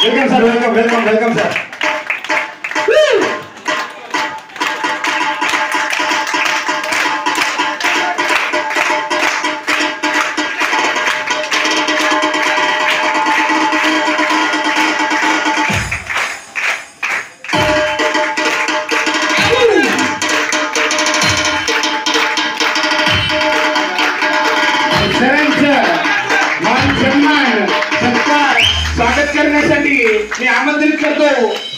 Welcome sir, welcome welcome welcome sir. स्वागत करण्यासाठी मी आमंत्रित करतो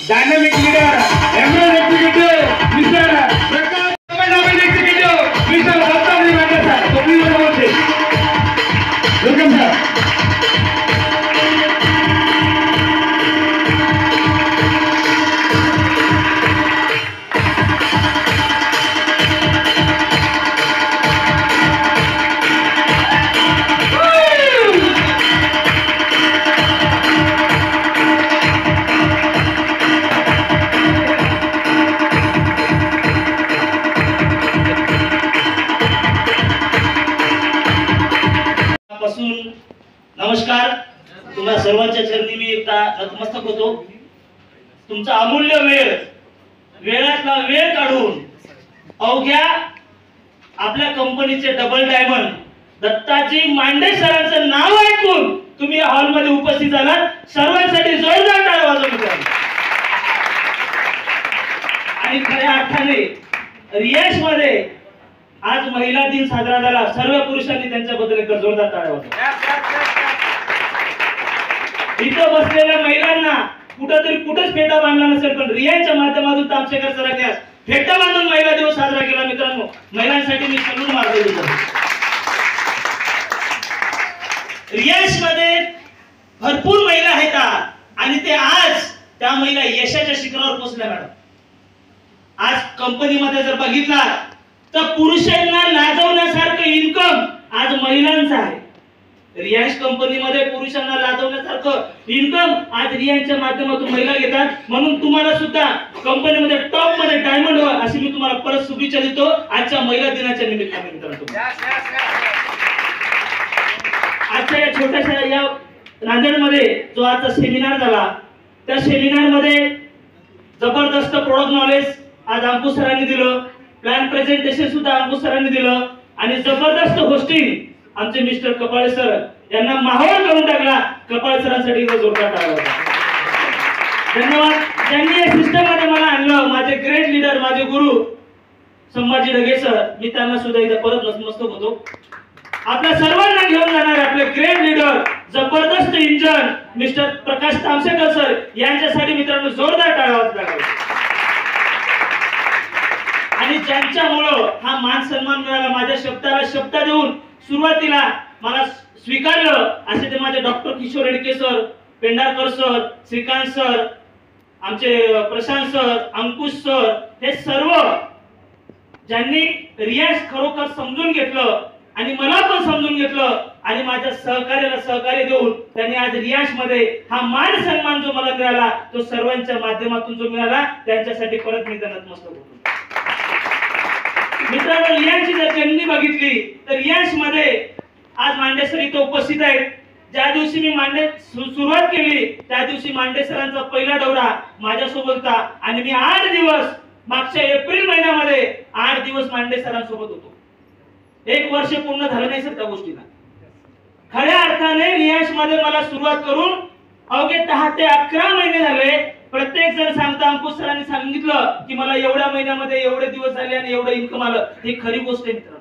dynamic leader ML executive mister Prakash executive mister Dattaji Mande sir. Welcome sir. नमस्कार. तुम्हा सर्वांच्या चरणी मी एकदा नतमस्तक होतो. तुमचा अमूल्य वेळातला वेळ काढून अवघ्या आपल्या कंपनीचे डबल डायमंड दत्ताजी मांडे सरांचं नाव ऐकून तुम्ही या हॉल मध्ये उपस्थित झालात. सर्वांसाठी जोरदार टाळ्या वाजवा. आणि खऱ्या अर्थाने रियाज मध्ये आज महिला दिन साजरा झाला. सर्व पुरुषांनी त्यांच्याबद्दल एक जोरदार टाळ्या वाजवा. इथं बसलेल्या महिलांना कुठंच फेटा बांधला नसेल, पण रियाजच्या माध्यमातून तामशेकर सरांनी फेटा बांधून महिला दिवस साजरा केला. मित्रांनो, महिलांसाठी मी सलूट मारतो. रियाज मध्ये भरपूर महिला आहेत आणि ते आज त्या महिला यशाच्या शिखरावर पोहोचल्या. मॅडम, आज कंपनीमध्ये जर बघितला तर पुरुषांना लाजवण्यासारखं इन्कम आज महिलांचं आहे. रियाज कंपनीमध्ये पुरुषांना लाजवण्यासारखं इन्कम आज रियाजच्या माध्यमातून महिला घेतात. म्हणून तुम्हाला सुद्धा कंपनीमध्ये टॉप मध्ये डायमंड व्हा अशी मी तुम्हाला परत शुभेच्छा देतो आजच्या महिला दिनाच्या निमित्ताने. मित्रांनो, आजच्या या छोट्याशा या नांदेडमध्ये जो आजचा सेमिनार झाला, त्या सेमिनार मध्ये जबरदस्त प्रोडक्ट नॉलेज आज अंकुश सरांनी दिलं. प्लॅन प्रेझेंटेशन सुद्धा अंकुश सरांनी दिलं आणि जबरदस्त होस्टिंग आमचे मिस्टर कपाळे सर यांना माहोल करून टाकला. कपाळे सरांसाठी जोरदार टाळ्या वाजवा. धन्यवाद. ज्यांनी या सिस्टम मध्ये मला आणलं, माझे ग्रेट लीडर, माझे गुरु संभाजी ढगे सर, मी त्यांना सुद्धा इथे परत नतमस्तक होतो. आपल्या सर्वांना घेऊन जाणार आपले ग्रेट लीडर, जबरदस्त इंजन मिस्टर प्रकाश तामशेकर सर यांच्यासाठी मित्रांनो जोरदार टाळ्या वाजवा. आणि ज्यांच्यामुळं हा मान सन्मान मिळाला, माझ्या शब्दाला शब्द देऊन सुरुवातीला मला स्वीकारलं असे ते माझे doctor Kishor Redke sir, Pendharkar sir, Shrikant sir, आमचे प्रशांत सर, अंकुश सर, हे सर्व ज्यांनी रियाज खरोखर समजून घेतलं आणि मला पण समजून घेतलं आणि माझ्या सहकार्याला सहकार्य देऊन त्यांनी आज रियाज मध्ये हा मान सन्मान जो मला मिळाला तो सर्वांच्या माध्यमातून जो मिळाला त्यांच्यासाठी परत मी नतमस्तक होतो. मित्रांनो, रियाजची जर जर्नी बघितली तर रियाज मध्ये आज मांडे सर इथे उपस्थित आहेत. ज्या दिवशी मी सुरुवात केली त्या दिवशी मांडे सरांचा पहिला दौरा माझ्यासोबत होता आणि मी 8 दिवस मागच्या एप्रिल महिन्यामध्ये 8 दिवस मांडे सरांसोबत होतो. 1 वर्ष पूर्ण झालं नाही सर त्या गोष्टीला. खऱ्या अर्थाने रियाज मध्ये मला सुरुवात करून अवघे 10 ते 11 महिने झाले. प्रत्येक जण सांगता अंकुश सरांनी सांगितलं की मला एवढ्या महिन्यामध्ये एवढे दिवस झाले आणि एवढं इन्कम आलं. ही खरी गोष्ट आहे मित्रांनो.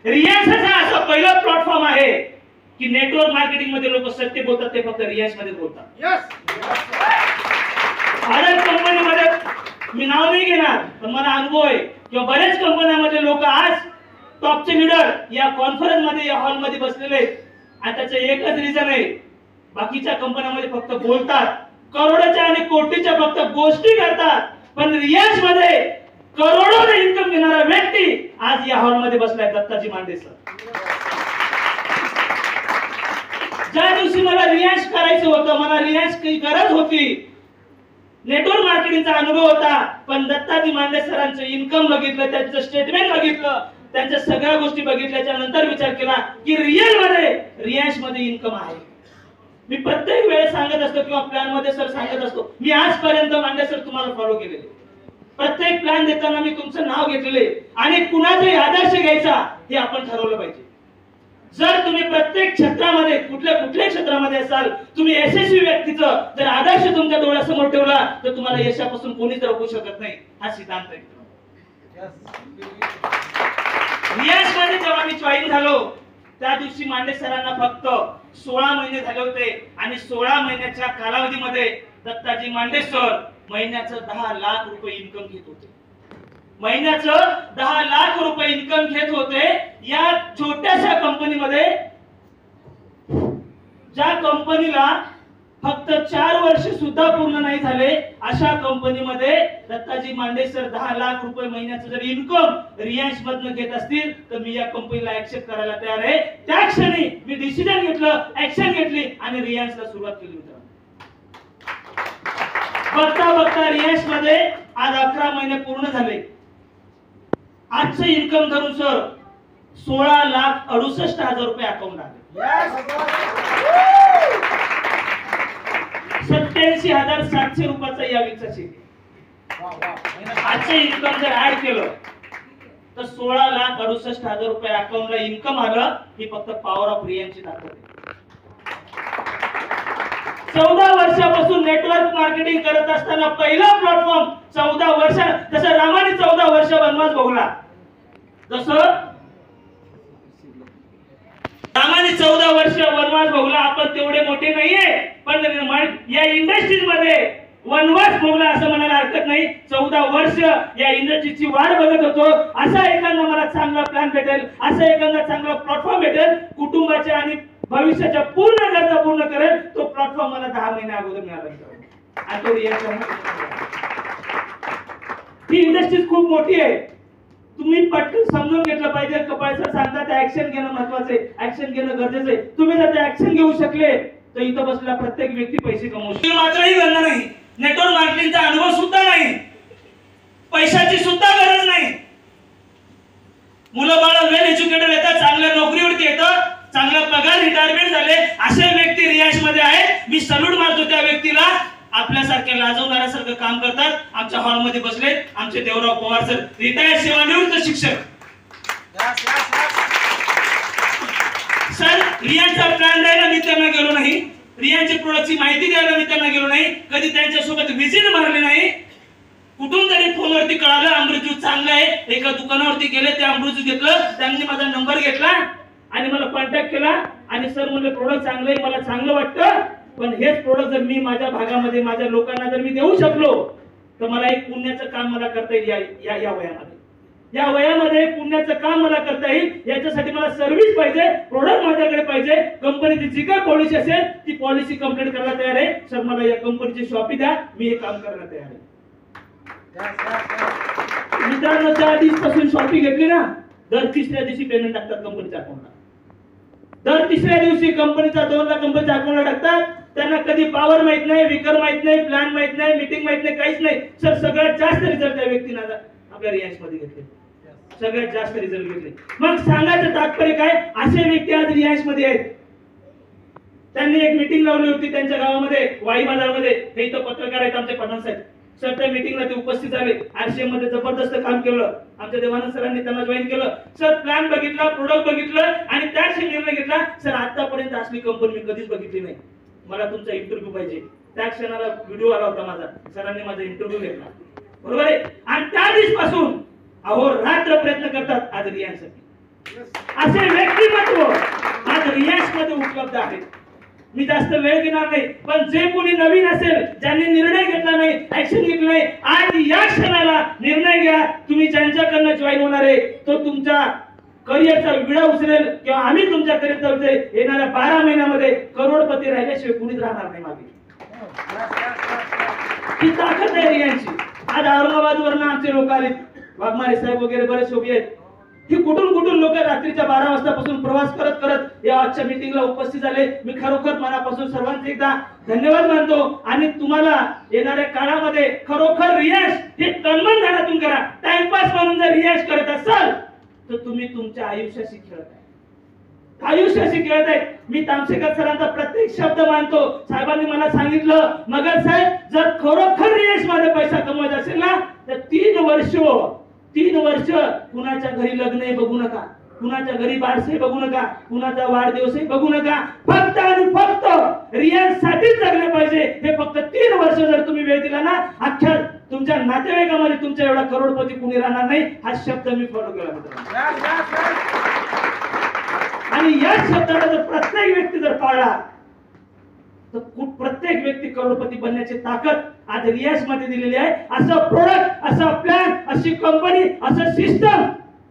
रियाजचा असा पहिला प्लॅटफॉर्म आहे की नेटवर्क मार्केटिंग मध्ये लोक सत्य बोलतात ते फक्त रियाज मध्ये बोलतात. भारत कंपनीमध्ये मी नाव नाही घेणार पण मला अनुभव आहे किंवा बऱ्याच कंपन्यांमध्ये लोक आज टॉपचे लीडर या कॉन्फरन्स मध्ये या हॉल मध्ये बसलेले आहेत आणि त्याचं एकच रिझन आहे, बाकीच्या कंपन्यांमध्ये फक्त बोलतात, करोडोच्या आणि कोटीच्या फक्त गोष्टी करतात, पण रियाज मध्ये करोडोने इन्कम घेणारा व्यक्ती आज या हॉल मध्ये बसलाय, दत्ताजी मांडे सर. ज्या दिवशी मला रियाज करायचं होतं, मला रियाजची गरज होती, नेटवर्क मार्केटिंगचा अनुभव होता, पण दत्ताजी मांडे सरांचं इन्कम बघितलं, त्यांचं स्टेटमेंट बघितलं, त्यांच्या सगळ्या गोष्टी बघितल्याच्या नंतर विचार केला की रियल मध्ये रियाज मध्ये इन्कम आहे. मी प्रत्येक वेळेस सांगत असतो किंवा प्लॅन मध्ये सर सांगत असतो, मी आजपर्यंत मांडे सर तुम्हाला फॉलो केलेले. प्रत्येक प्लॅन देताना मी तुमचं नाव घेतलेले आणि कुणाचाही आदर्श घ्यायचा हे आपण ठरवलं पाहिजे. जर तुम्ही प्रत्येक क्षेत्रामध्ये कुठल्या क्षेत्रामध्ये असाल, तुम्ही यशस्वी व्यक्तीचं जर आदर्श तुमच्या डोळ्यासमोर ठेवला तर तुम्हाला यशापासून कोणीच रोखू शकत नाही. हा सिद्धांत आहे. रियाज मध्ये जेव्हा मी जॉईन झालो त्या दिवशी मांडे सरांना फक्त 16 महिने झाले होते आणि 16 महिन्याच्या कालावधीमध्ये दत्ताजी मांडे सर महिन्याचं 10 लाख रुपये इन्कम घेत होते. महिन्याचं 10 लाख रुपये इन्कम घेत होते. या छोट्याशा कंपनीमध्ये, ज्या कंपनीला फक्त 4 वर्ष सुद्धा पूर्ण नाही झाले, अशा कंपनीमध्ये दत्ताजी मांडे सर 10 लाख रुपये महिन्याचं जर इन्कम रियांश मधनं घेत असतील तर मी या कंपनीला ऍक्सेप्ट करायला तयार आहे. त्या क्षणी मी डिसिजन घेतलं, ऍक्शन घेतली आणि रियांशला सुरुवात केली होती. बघता बघता रियांश मध्ये आज 11 महिने पूर्ण झाले. आजचं इन्कम धरून सर 16,68,000 रुपये अकाउंट आले. 87,700 रुपयाचा या वीकचा चेक. आजचं इन्कम जर ऍड केलं तर 16,68,000 रुपये अकाउंटला इन्कम आलं. ही फक्त पॉवर ऑफ रियांशची ताकद आहे. 14 वर्षापासून नेटवर्क मार्केटिंग करत असताना पहिला प्लॅटफॉर्म 14 वर्ष, जसं रामाने 14 वर्ष वनवास भोगला, जसं रामाने 14 वर्ष वनवास भोगला, आपण तेवढे मोठे नाहीये, पण या इंडस्ट्रीज मध्ये वनवास भोगला असं म्हणायला हरकत नाही. 14 वर्ष या इंडस्ट्रीची वाट बघत होतो. असा एखादा मला चांगला प्लॅन भेटेल, असा एखादा चांगला प्लॅटफॉर्म भेटेल, कुटुंबाच्या आणि भविष्याच्या पूर्ण गरजा पूर्ण करेल, तो प्लॅटफॉर्म मला 10 महिने अगोदर मिळाला. ही इंडस्ट्री खूप मोठी आहे. तुम्ही पटकन समजून घेतलं पाहिजे. कपाळ सर सांगतात ऍक्शन घेणं महत्वाचं आहे, ऍक्शन घेणं गरजेचं आहे. तुम्ही जर ते ऍक्शन घेऊ शकले तर इथं बसलेला प्रत्येक व्यक्ती पैसे कमवू शकतो. मात्रही गरज नाही, नेटवर्क मार्केटिंगचा अनुभव सुद्धा नाही, पैशाची सुद्धा गरज नाही. मुलं बाळ वेल एज्युकेटेड येतात, चांगल्या नोकरीवरती येतं, चांगला पगार, रिटायरमेंट झाले, असे व्यक्ती रियांश मध्ये आहेत. मी सल्यूट मारतो त्या व्यक्तीला. आपल्यासारख्या लाजवणाऱ्यासारखं काम करतात. आमच्या हॉलमध्ये बसले आमचे देवराव पवार सर, रिटायर्ड सेवानिवृत्त शिक्षक. सर रियांशचा प्लॅन द्यायला मी त्यांना गेलो नाही, रियांशच्या प्रोडक्टची माहिती द्यायला मी त्यांना गेलो नाही, कधी त्यांच्यासोबत व्हिजिट मारली नाही. कुठून तरी फोनवरती कळालं अमृत ज्यूस चांगलं आहे, एका दुकानावरती गेले, ते अमृत ज्यूस घेतलं, त्यांनी माझा नंबर घेतला आणि मला कॉन्टॅक्ट केला आणि सर म्हणले प्रोडक्ट चांगलं आहे, मला चांगलं वाटतं, पण हेच प्रोडक्ट जर मी माझ्या भागामध्ये माझ्या लोकांना जर मी देऊ शकलो तर मला एक पुण्याचं काम मला करता येईल. या वयामध्ये पुण्याचं काम मला करता येईल. याच्यासाठी मला सर्व्हिस पाहिजे, प्रोडक्ट माझ्याकडे पाहिजे. कंपनीची जी काही पॉलिसी असेल ती पॉलिसी कंप्लीट करायला तयार आहे. सर मला या कंपनीची शॉपी द्या, मी हे काम करायला तयार आहे. मित्रांनो, त्या दिवसापासून शॉपी घेतली ना, दर 3ऱ्या दिवशी पेमेंट टाकतात कंपनीच्या अकाउंटला. दर 3ऱ्या दिवशी कंपनीचा 2 लाख कंपनीच्या अकाउंटला टाकतात. त्यांना कधी पॉवर माहित नाही, विकर माहित नाही, प्लॅन माहित नाही, मीटिंग माहित नाही, काहीच नाही. सर सगळ्यात जास्त रिझल्ट त्या व्यक्तीने आपल्या रियांश मध्ये घेतले, सगळ्यात जास्त रिझल्ट घेतले. मग सांगायचं तात्पर्य काय, असे व्यक्ती आज रियांश मध्ये आहेत. त्यांनी एक मीटिंग लावली होती त्यांच्या गावामध्ये, वाई बाजारमध्ये. हे इथं पत्रकार आहेत आमचे पठाण साहेब. सर त्या मीटिंगला ते उपस्थित झाले. आरसीएम मध्ये जबरदस्त काम केलं. आमच्या देवानंद सरांनी त्यांना जॉईन केलं. सर प्लॅन बघितला, प्रोडक्ट बघितलं आणि त्याच निर्णय घेतला, सर आतापर्यंत असली कंपनी मी कधीच बघितली नाही, मला तुमचा इंटरव्ह्यू पाहिजे. त्या क्षणाला व्हिडिओ आला होता माझा, सरांनी माझा इंटरव्ह्यू घेतला, बरोबर आहे. आणि त्या दिवसापासून अहोरात्र प्रयत्न करतात आज रियांशसाठी. असे व्यक्तिमत्व आज रियांश मध्ये उपलब्ध आहेत. मी जास्त वेळ घेणार नाही, पण जे कोणी नवीन असेल, ज्यांनी निर्णय घेतला नाही, ऍक्शन घेतला नाही, आज या क्षणाला निर्णय घ्या. तुम्ही ज्यांच्याकडनं जॉईन होणार आहे तो तुमच्या करिअरचा विडा उचलेल किंवा आम्ही तुमच्या करिअरचा उचलेल. येणाऱ्या 12 महिन्यामध्ये करोडपती राहिल्याशिवाय कुणीच राहणार नाही मागे. ही ताकद आहे रियांशची. आज औरंगाबाद वरनं आमचे लोक आले, वाघमारे साहेब वगैरे बरेच शोभी आहेत. ही कुठून लोक रात्रीच्या 12 वाजतापासून प्रवास करत करत या आजच्या मीटिंगला उपस्थित झाले. मी खरोखर मनापासून सर्वांचे एकदा धन्यवाद मानतो. आणि तुम्हाला येणाऱ्या काळामध्ये खरोखर रियांश हे तन्मन धनातून करा. टाइमपास म्हणून जर रियांश करत असाल तर तुम्ही तुमच्या आयुष्याशी खेळत आहे. आयुष्याशी खेळत आहेत. मी तामसेकर सरांचा प्रत्येक शब्द मानतो. साहेबांनी मला सांगितलं, मगर साहेब जर खरोखर रियाज मध्ये पैसा कमवायचा असेल ना तर 3 वर्ष कुणाच्या घरी लग्नही बघू नका, कुणाच्या घरी बारसे बघू नका, कुणाचा वाढदिवसही बघू नका. फक्त आणि फक्त रियाज साठीच जगले पाहिजे. हे फक्त 3 वर्ष जर तुम्ही वेळ दिला ना, अख्ख्या तुमच्या नातेवाईकामध्ये तुमच्या एवढा करोडपती कुणी राहणार नाही. हा शब्द मी फॉलो केला मित्रांनो. आणि या शब्दाला जर प्रत्येक व्यक्ती जर पाळला तर प्रत्येक व्यक्ती करोडपती बनण्याची ताकद आज रियाज मध्ये दिलेली आहे. असं प्रोडक्ट, असा प्लॅन, अशी कंपनी, असं सिस्टम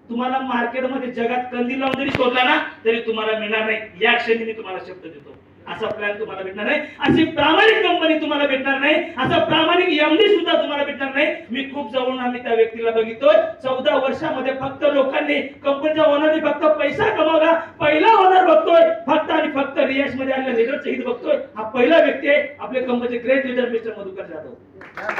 तुम्हाला मार्केटमध्ये जगात कंदी लावून जरी शोधला ना तरी तुम्हाला मिळणार नाही. या क्षणी मी तुम्हाला शब्द देतो, असा प्लॅन तुम्हाला भेटणार नाही, अशी प्रामाणिक कंपनी तुम्हाला भेटणार नाही, असा प्रामाणिक एमडी सुद्धा तुम्हाला भेटणार नाही. मी खूप जवळून आम्ही त्या व्यक्तीला बघितोय. 14 वर्षामध्ये फक्त लोकांनी, कंपनीच्या ओनरनी फक्त पैसा कमावला. पहिला ओनर बघतोय फक्त आणि फक्त रियाज मध्ये आलेला लीडरचं हित बघतोय. हा पहिला व्यक्ती आहे आपले कंपनीचे great leader mister Madhukar Jadhav.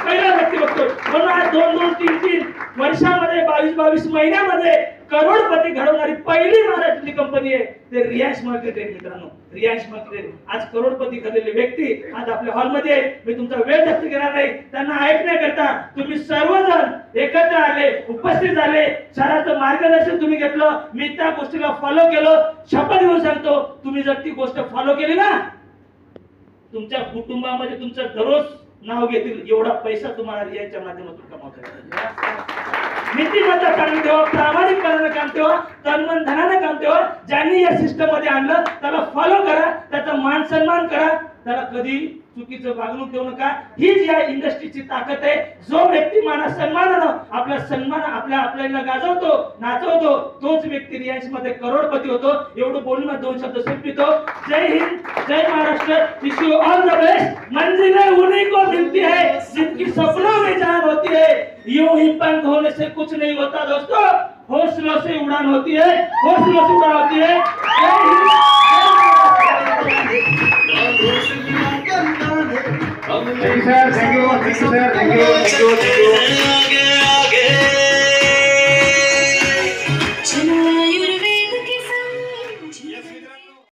पहिला व्यक्ती बघतोय. म्हणून आज 2-2, 3-3 वर्षामध्ये 22 महिन्यामध्ये करोडपती घडवणारी पहिली महाराष्ट्रातली कंपनी आहे ते रियाज मार्केट. मित्रांनो, रियाज मार्केट आज करोडपती घडलेले व्यक्ती आज आपल्या हॉलमध्ये आहे. मी तुमचा वेळ जास्त घेणार नाही. त्यांना ऐकण्याकरता तुम्ही सर्वजण एकत्र आले, उपस्थित झाले, सरांचं मार्गदर्शन तुम्ही घेतलं. मी त्या गोष्टीला फॉलो केलं. शपथ घेऊन सांगतो, तुम्ही जर ती गोष्ट फॉलो केली ना तुमच्या कुटुंबामध्ये तुमचं दररोज नाव घेतील. एवढा पैसा तुम्हाला रियाजच्या माध्यमातून कमावता येईल. नीतिमत्ता चांगली ठेवा, प्रामाणिकपणाने काम ठेवा, तनमन धनाने काम ठेवा. ज्यांनी या सिस्टम मध्ये आणलं त्याला फॉलो करा, त्याचा मान सन्मान करा, त्याला कधी चुकीचं वागणूक देऊ नका. हीच या इंडस्ट्रीची ताकद आहे. जो व्यक्ती माना सन्मानानं आपल्याला गाजवतो, नाचवतो, तोच व्यक्ती रियाज मध्ये करोडपती होतो. एवढं बोलून 2 शब्द संपवितो. जय हिंद, जय Maharashtra. Wish you all the best. मंजिलें उन्हीं को मिलती है जिनकी सपनों में जान होती है. यूं ही पंख होने से कुछ नहीं होता दोस्तों, हौसलों से उड़ान होती है, हौसलों से उड़ान होती है. जय हिंद.